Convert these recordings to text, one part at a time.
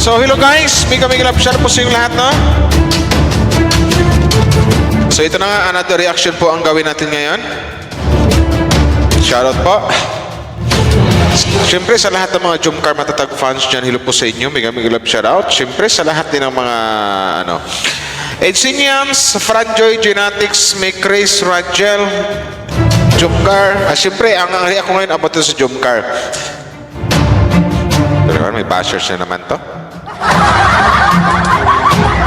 So, hello guys. Mega love share po sa inyong lahat, no? So, ito na nga, another reaction po ang gawin natin ngayon. Shoutout po. Siyempre, sa lahat ng mga Jomcar matatag fans dyan, hello po sa inyo. Mega love shoutout. Siyempre, sa lahat din ng mga, Edsinians, Franjoy, Genetics, May Chris, Rangel, Jomcar. Siyempre, ang react ko ngayon about sa Jomcar. Pero may bashers na naman to.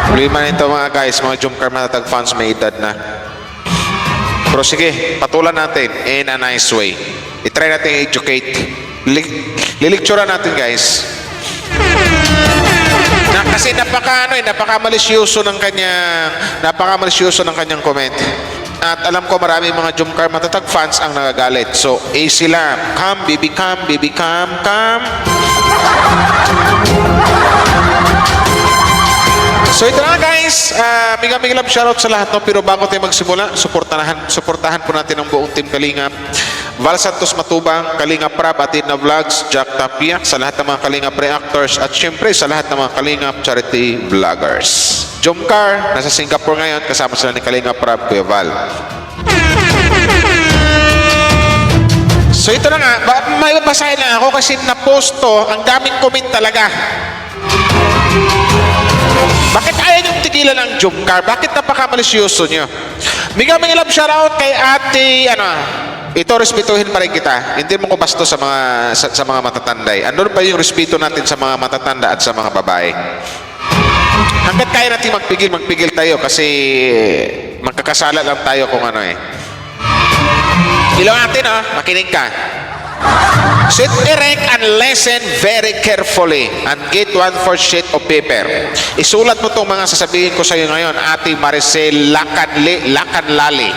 Problema nito mga guys, mga Jomcar matatag fans may edad na. Pero sige, patulan natin in a nice way. I-try natin educate. Liliktura natin guys. Kasi napaka-malisyoso ng kanyang comment. At alam ko marami mga Jomcar matatag fans ang nagagalit. So, easy lang. Come, baby, come, baby, come, come. So ito na guys, mega love shoutout sa lahat, no? Pero bago tayo magsimula, suportahan po natin ang buong team Kalingap. Val Santos Matubang, Kalingap Prab, Atina Vlogs, Jack Tapia, sa lahat ng mga Kalingap Reactors, at syempre sa lahat ng mga Kalingap Charity Vloggers. Jomcar, nasa Singapore ngayon, kasama sila ni Kalingap Prab, Kuya Val. So ito na nga, may babasahin na ako kasi na-post to, ang daming comment talaga. Bakit ayaw niyong tigilan ng Jomcar? Bakit napaka-malisyoso niyo? Mega love shoutout kay ate, ito respetuhin pa rin kita. Hindi mo ko basto sa mga matatanday. Ano ba yung respeto natin sa mga matatanda at sa mga babae? Hanggat kaya natin magpigil tayo kasi magkakasala lang tayo kung ano eh. Ilaw natin, makinig ka. Sit erect and listen very carefully and get 1/4 sheet of paper. Isulat mo itong mga sasabihin ko sa iyo ngayon, Ate Maricel Lacanlali.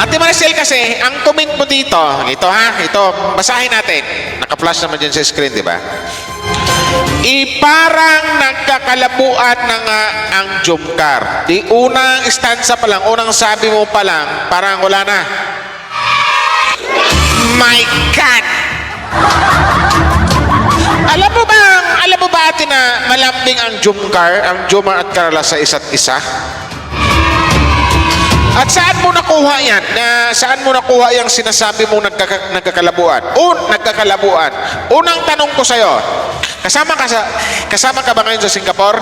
Ate Maricel kasi, ang comment mo dito, ito, basahin natin. Naka-flash naman dyan sa screen, di ba? Parang nagkakalabuan na nga ang Jomcar. Di unang stanza pa lang, unang sabi mo pa lang, parang wala na. My God! Alam mo ba ate na malambing ang Jomar at Carla sa isa't isa? At saan mo nakuha yan? Saan mo nakuha yung sinasabi mong nagkakalabuan? Nagkakalabuan. Unang tanong ko sa'yo, kasama ka ba ngayon sa Singapore?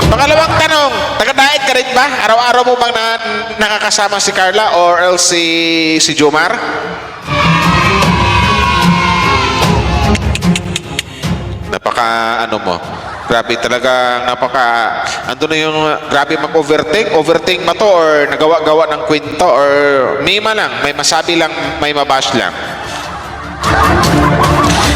Pangalawang tanong, taga-daig ka rin ba? Araw-araw mo bang nakakasama si Carla or else si Jomar? Grabe talaga, ando na yung, grabe overthink ba to or nagawa-gawa ng kwento or may masabi lang, may mabash lang.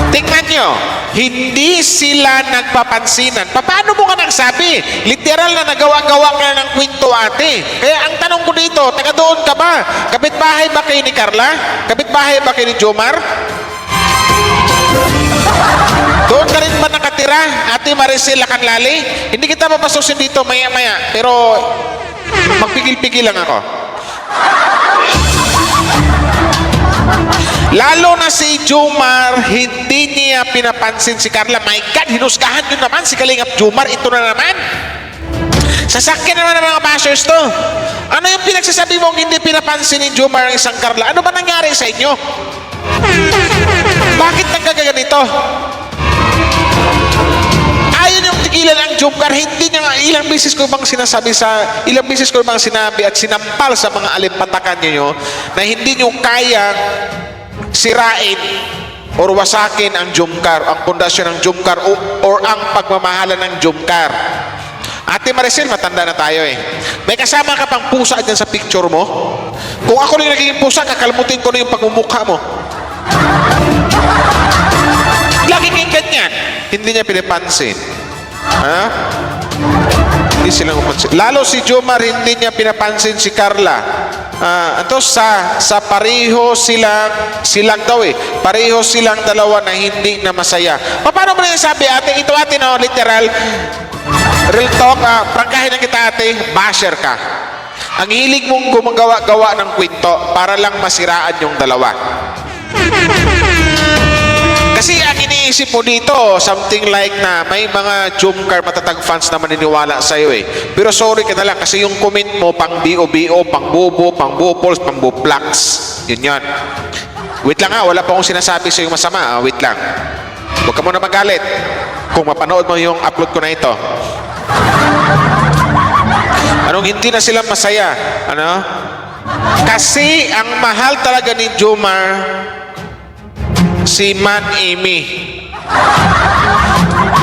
Tingnan nyo, hindi sila nagpapansinan. Paano mo ka nagsabi? Literal na nagawa-gawa ka ng kwento ate. Kaya ang tanong ko dito, taga doon ka ba? Kapitbahay ba kayo ni Carla? Kapitbahay ba kayo ni Jomar? Doon ka rin ba nakatira, Ate Maricel Lacanlali? Hindi kita papasusin dito maya-maya, pero magpigil-pigil lang ako. Lalo na si Jomar, hindi niya pinapansin si Carla. My God, hinusgahan nyo naman si Kalingap Jomar. Ito na naman. Sasakyan naman ng mga bashers to. Ano yung pinagsasabi mong hindi pinapansin ni Jomar ang isang Carla? Ano ba nangyari sa inyo? Bakit nagkagaganito? Ayaw niyong tigilan ang Jomcar. Hindi niya nga, ilang beses ko bang sinabi at sinampal sa mga alimpatakan niyo na hindi niyo kayang sirain or wasakin ang Jomcar, ang pundasyon ng Jomcar or ang pagmamahalan ng Jomcar. Ate Maricel, matanda na tayo eh. May kasama ka pang pusa dyan sa picture mo. Kung ako rin naging pusa, kakalmutin ko na yung pagmumukha mo. Laging yung ganyan. Hindi niya pinapansin. Hindi silang upansin. Lalo si Jomar, hindi niya pinapansin si Carla. Sa pareho silang daw eh. Pareho silang dalawa na hindi na masaya. Paano mo na sabi ate? Ito ate no, literal. Real talk, prangkahin na kita ate, basher ka. Ang hilig mong gumagawa-gawa ng kwento para lang masiraan yung dalawa. Kasi ang iniisip mo dito, something like na may mga Jumcar matatag fans na maniniwala sa'yo eh. Pero sorry ka na lang kasi yung comment mo pang BO-BO, pang bobo, pang bopols, pang boplax. Yun yan. Wait lang wala pa akong sinasabi sa'yo masama. Wait lang. Huwag ka muna magalit kung mapanood mo yung upload ko na ito. Anong hindi na sila masaya? Ano? Kasi ang mahal talaga ni Jomar si Man Amy.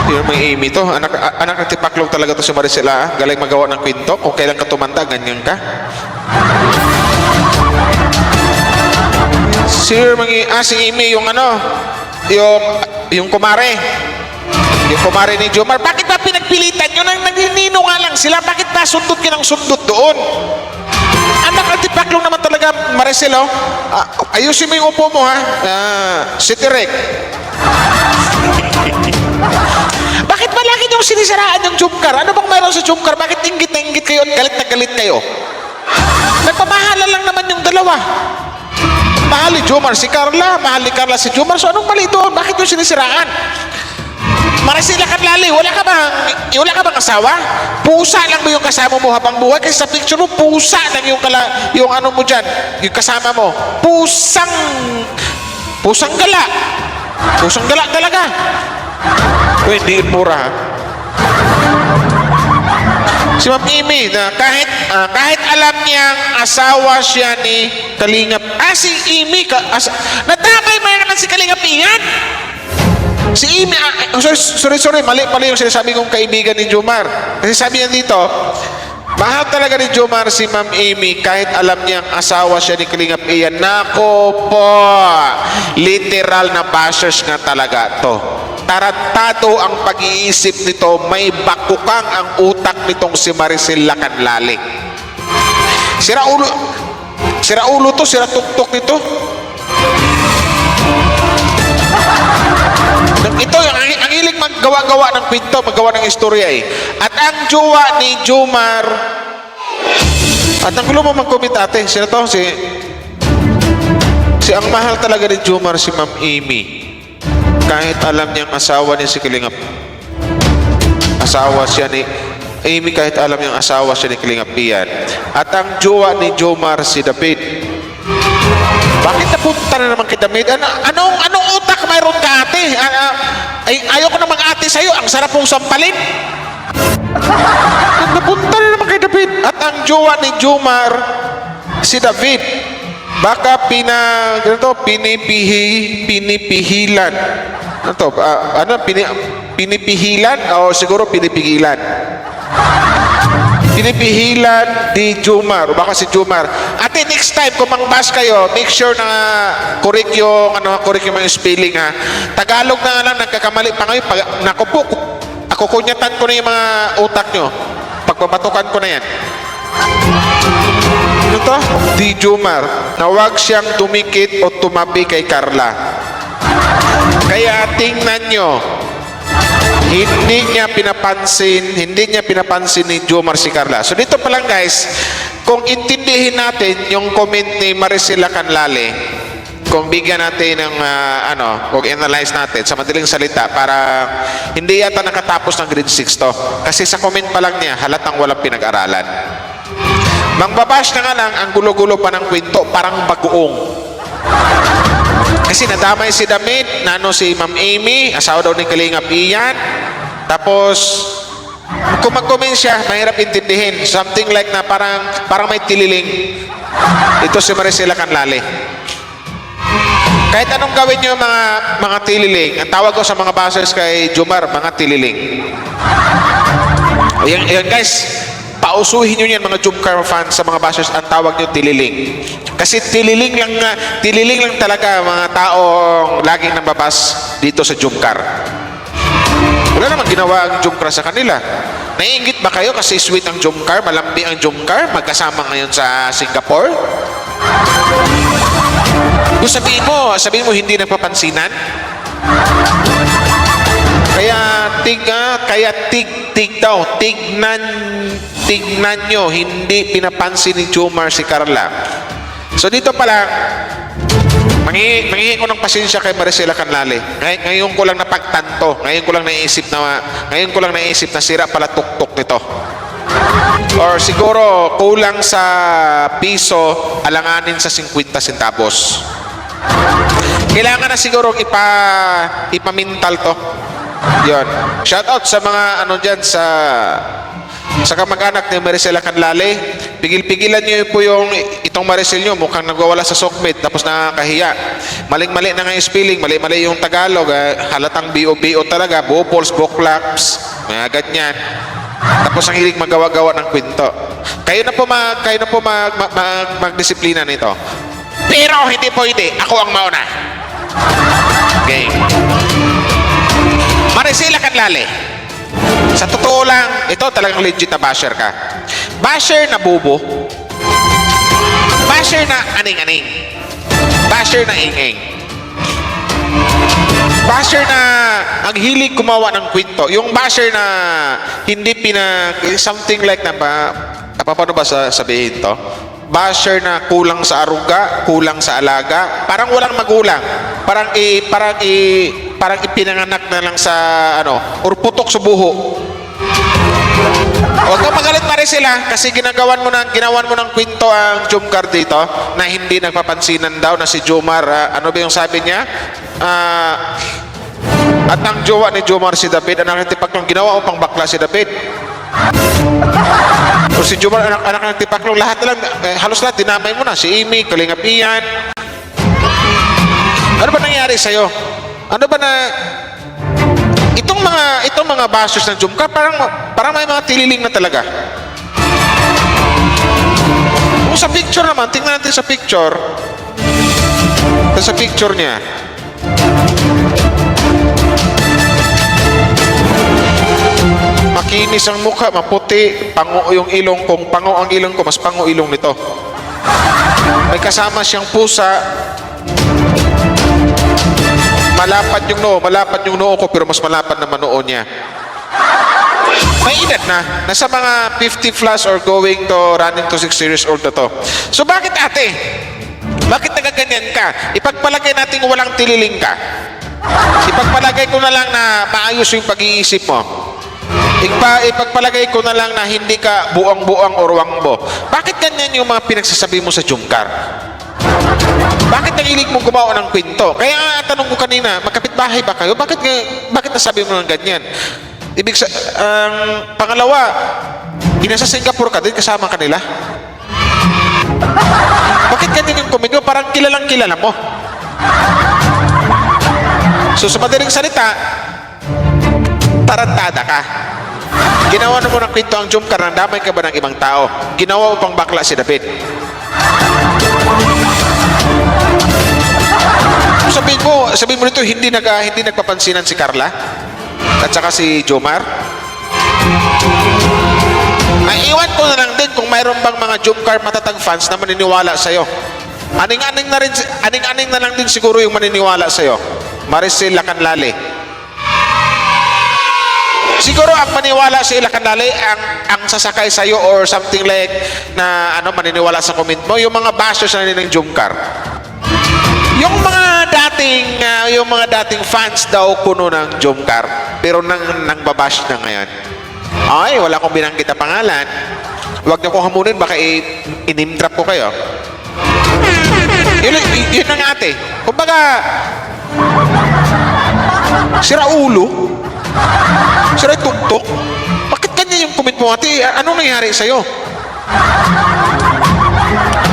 Yun may Amy to. Anak ng tipaklong talaga to si Maricela. Galing magawa ng kwento. Kung kailan ka tumanda, ganyan ka. Si Amy, yung ano, yung kumare. Yung kumare ni Jomar. Bakit ba pinagpilitan nyo? Nagninino nga lang sila. Bakit ba sundot ka ng sundot doon? Anak ang tipaklong naman talaga, Maricel, ayusin mo yung upo mo, ha? City Rec. Bakit ba lagi niyong sinisiraan yung Jumcar? Ano bang mayroon sa Jumcar? Bakit inggit na inggit kayo at galit na galit kayo? Nagpamahala lang naman yung dalawa. Mahal ni Jomar si Carla, mahal ni Carla si Jomar. So anong mali doon? Bakit yung sinisiraan? Maricela Canlali, wala ka bang asawa? Pusa lang ba yung kasama mo habang buhay? Kasi sa picture mo, pusa lang yung ano mo dyan, yung kasama mo. Pusang gala. Pusang gala talaga. Uy, hindi mura, ha? Si Ma'am Amy, na kahit alam niyang asawa siya ni Kalingap. Si Amy, nadamay mo naman si Kalingap iyan. Si Amy, sorry, mali yung sinasabi kong kaibigan ni Jomar. Kasi sabi niya dito, mahal talaga ni Jomar si Ma'am Amy kahit alam niyang asawa siya ni Kalingap iyan. Nako po, literal na bashers nga talaga to. Tarantado ang pag-iisip nito, may bakukang ang utak nitong si Maricela Canlali. Sira ulo to, sira tuktok nito. Ito, ang hilig maggawa-gawa ng kwento, maggawa ng istorya eh. At ang jowa ni Jomar, at ang gulo mo mag-comment ate, sino to? Si ang mahal talaga ni Jomar si Ma'am Amy. Kahit alam niyang asawa niya si Kalingap. Asawa siya ni Amy kahit alam niyang asawa siya ni Kalingap iyan. At ang jowa ni Jomar si David. Bakit napunta na naman kay David? Anong utak mayroon ka ate? Ayoko namang ate sa'yo. Ang sarap mong sampalin. Napunta na naman kay David. At ang jowa ni Jomar si David. Baka pinipihilan. Pinipihilan? O siguro pinipigilan. Pinipihilan ni Jomar, o baka si Jomar. Ate, next time kung mang-bash kayo, make sure na correct yung mga spelling, ha. Tagalog na lang, nagkakamali pa ngayon. Naku po, ako kunyatan ko na yung mga utak nyo. Pagpapatukan ko na yan. Ano to? Di Jomar, na huwag siyang tumikit o tumabi kay Carla. Kaya tingnan nyo, hindi niya pinapansin ni Jomar si Carla. So dito pa lang guys, kung intindihin natin yung comment ni Maricela Canlali, kung bigyan natin ng kung analyze natin sa madaling salita para hindi yata nakatapos ng grade 6 to. Kasi sa comment pa lang niya, halatang walang pinag-aralan. Mangbabash na nga lang, ang gulo-gulo pa ng kwento, parang bagoong. Kasi nadamay si David, si Ma'am Amy, asawa daw ni Kalingap iyan. Tapos, kung mag-comment siya, mahirap intindihin. Something like na parang may tililing. Ito si Maricela Canlali. Kahit anong gawin nyo mga tililing, ang tawag ko sa mga bashers kay Jomar, mga tililing. Ayan guys, pausuhin nyo yan mga Jomcar fans sa mga bashers, ang tawag nyo tililing. Kasi tililing lang talaga mga taong laging nambabas dito sa Jomcar. Wala namang ginawa ang Jomcar sa kanila. Naiingit ba kayo kasi sweet ang Jomcar, malambi ang Jomcar, magkasama ngayon sa Singapore? Kung sabihin mo hindi nagpapansinan? Tignan nyo, hindi pinapansin ni Jomar si Carla. So dito pala, Manghihingi ko ng pasensya kay Maricela Canlale. Ngayon ko lang napagtanto. Ngayon ko lang naisip na sira pala tuktok nito. Or siguro kulang sa piso, alanganin sa 50 centavos. Kailangan na siguro ipamintal to. Yon. Shout out sa mga ano diyan sa kamag-anak ni Maricela Canlale. Pigil-pigilan niyo po itong Maricel niyo, mukhang nagwawala sa sokmed tapos nakakahiya. Maling-mali na nga yung spelling, mali-mali yung Tagalog, halatang BO talaga, buopols, boklaps, mga ganyan. Tapos ang hilig magawa-gawa ng kwento. Kayo na po magdisiplina nito. Pero hindi pwede, ako ang mauna. Okay. Maricela Canlale. Sa totoo lang, ito talagang legit na basher ka. Basher na bobo. Basher na aning-aning. Basher na ing-ing. Basher na ang hilig gumawa ng kwento. Yung basher na hindi something like na paano ba sabihin to? Basher na kulang sa aruga, kulang sa alaga, parang walang magulang. Parang ipinanganak na lang sa or putok sa buho. Huwag kang magalit Maricela kasi ginawan mo ng kwento ang Jomcar dito na hindi nagpapansinan daw na si Jomar, ano ba yung sabi niya? At ang jowa ni Jomar si David, anak ng tipaklong, ginawa mo pang bakla si David. O si Jomar, anak ng tipaklong, lahat na lang, halos lahat, dinamay mo na. Si Amy, Kalingap Ian. Ano ba nangyari sa'yo? Ano ba na... Itong mga bashers ng Jomcar, parang may mga tililing na talaga. Kung sa picture naman, tingnan natin sa picture. Sa picture niya. Makinis ang mukha, maputi, pango yung ilong. Kung pango ang ilong ko, mas pango ilong nito. May kasama siyang pusa. Malapad yung noo ko, pero mas malapad naman noo niya. May edad na. Nasa mga 50 plus or running to 60 years old na to. So bakit ate? Bakit nagaganyan ka? Ipagpalagay natin walang tililing ka. Ipagpalagay ko na lang na maayos yung pag-iisip mo. Ipagpalagay ko na lang na hindi ka buang-buang or wangbo. Bakit ganyan yung mga pinagsasabi mo sa Jomcar? Bakit nangilig mong gumawa ng kwento? Kaya nga tanong ko kanina, magkapit-bahay ba kayo? Bakit nasabi mo ng ganyan? Pangalawa, nasa Singapore ka din, kasama kanila? Bakit ganyan yung comment mo? Parang kilalang-kilala mo. So sa madaling salita, tarantada ka. Ginawa mo ng kwento ang Jomcar, nandamay ka ba ng ibang tao? Ginawa mo pang bakla si David. Sabihin mo nito, hindi nagpapansinan si Carla at saka si Jomar. Iwan ko na lang din kung mayroon bang mga Jomcar matatag fans na maniniwala sa'yo. Aning-aning na lang din siguro yung maniniwala sa'yo. Maricela Canlale. Siguro ang maniwala sa Canlale, ang sasakay sa'yo or something like na maniniwala sa comment mo, yung mga bashers na ng Jomcar. Yung mga dating fans daw kuno ng Jomcar, pero nang babash na ngayon. Ay, wala akong binanggit na pangalan. Huwag niyo kong hamunin, baka i-name drop ko kayo. Yun ang ate. Kumbaga, sira ulo. Sira tuktok. Bakit ganyan yung comment mo, ate? Anong nangyari sa'yo?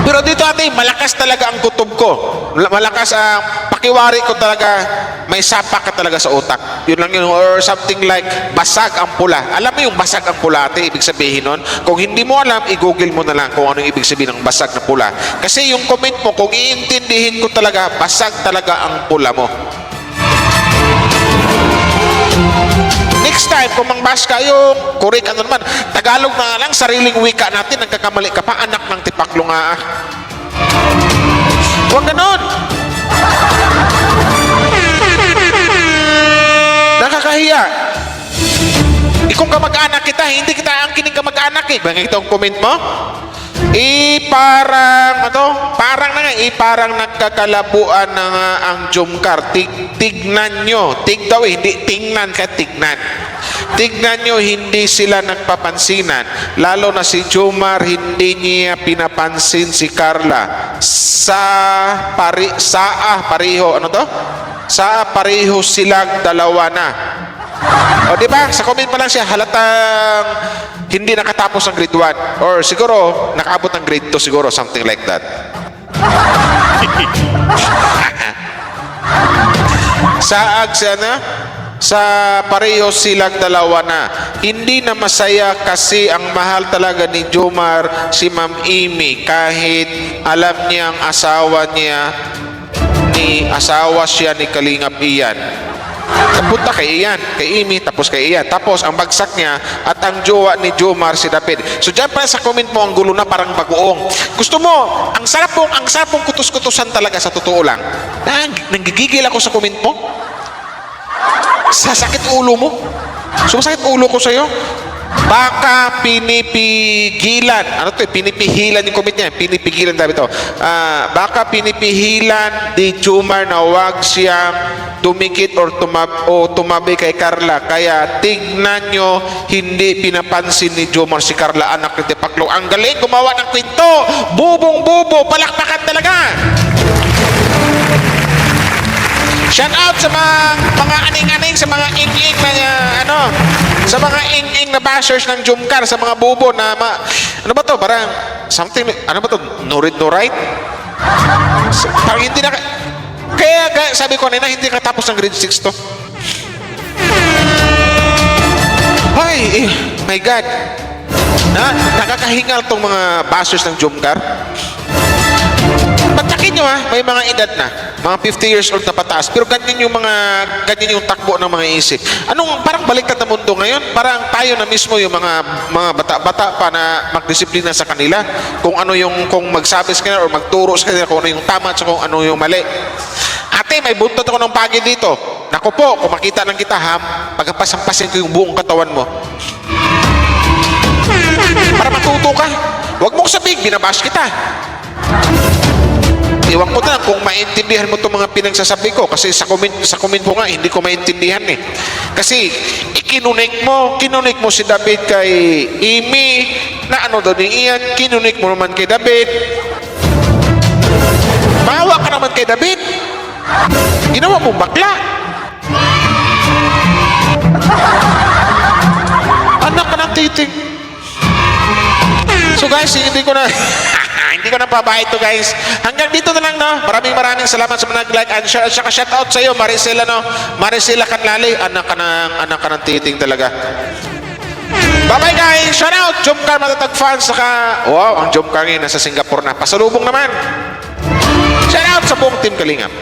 Pero dito ate, malakas talaga ang kutob ko. Malakas ang pakiwari ko talaga. May sapak ka talaga sa utak. Yun lang yun. Or something like basag ang pula. Alam mo yung basag ang pula ate, ibig sabihin nun? Kung hindi mo alam, i-google mo na lang kung anong ibig sabihin ng basag na pula. Kasi yung comment mo, kung iintindihin ko talaga, basag talaga ang pula mo. Next time, kung mang-bash kayo, correct naman. Tagalog na lang, sariling wika natin, nagkakamali ka pa, anak ng tipaklo nga. Huwag ganon. Nakakahiya. Kung kamag-anak kita, hindi kita angkin ng kamag-anak eh. Bang itong comment mo? Parang parang nagkakalabuan na nga ang Jomcar. Tignan nyo. Tig daw, hindi tingnan ka, tignan. Tignan nyo, hindi sila nagpapansinan. Lalo na si Jomar, hindi niya pinapansin si Carla. Pareho, ano to? Pareho silang dalawa na. O di ba? Sa comment pa lang siya, halatang hindi nakatapos ng grade 1. Or siguro, nakaabot ng grade 2 siguro, something like that. Sa pareho silang dalawa na. Hindi na masaya kasi ang mahal talaga ni Jomar si Ma'am Amy kahit alam niyang asawa siya ni Kalingap Ian. Kapunta kay Ian, kay Amy, tapos kay Ian. Tapos ang bagsak niya at ang jowa ni Jomar si David. So dyan pa sa comment mo ang gulo na parang bagoong. Gusto mo, ang sarap pong kutus-kutusan talaga sa totoo lang. Nanggigigil ako sa comment mo. Sasakit ulo mo. Sumasakit ulo ko sa'yo. Baka pinipigilan. Ano to? Pinipihilan yung comment niya. Pinipigilan sabi to. Baka pinipihilan ni Jomar na wag siyang dumikit or tumabi kay Carla. Kaya tignan nyo, hindi pinapansin ni Jomar si Carla, anak ni Tipaklo. Ang galing gumawa ng kwento. Bubong-bubo. Palakpakan talaga. Shout out sa mga aning-aning, sa mga ing-ing na sa mga ing-ing na bashers ng Jomcar, sa mga bubo na ano ba to? Parang something, ano ba to? No read, no write? Parang hindi na kaya sabi ko na hindi katapos ng grade 6 to. Ay, my God. Nakakahingal tong mga bashers ng Jomcar. Patakin nyo may mga edad na, mga 50 years old na pataas, pero ganyan yung takbo ng mga isip. Parang baliktad na mundo ngayon, parang tayo na mismo yung mga bata-bata pa na magdisiplina sa kanila, kung magsabi sa kanila o magturo sa kanila kung ano yung tama at kung ano yung mali. Ate, may buntot ako ng pagi dito. Naku po, kung makita ng kita pagkapasampasin ko yung buong katawan mo. Para matuto ka. Huwag mong sabihin, binabash kita. Iwan ko na kung maintindihan mo itong mga pinagsasabi ko kasi sa comment po nga hindi ko maintindihan kasi kinunik mo si David kay Amy na daw ni Ian, kinunik mo naman kay David, maawa ka naman kay David, ginawa mong bakla, anak ka ng titing. So guys, hindi ko na pabahay ito guys. Hanggang dito na lang Maraming salamat sa mga nag-like and share. At saka shout out sa iyo Maricela Canlali. Anak ka ng titing talaga. Bye bye guys. Shout out Jomcar Matatag fans. Saka wow, ang Jomcar ngayon nasa Singapore na. Pasalubong naman. Shout out sa buong Team Kalingap.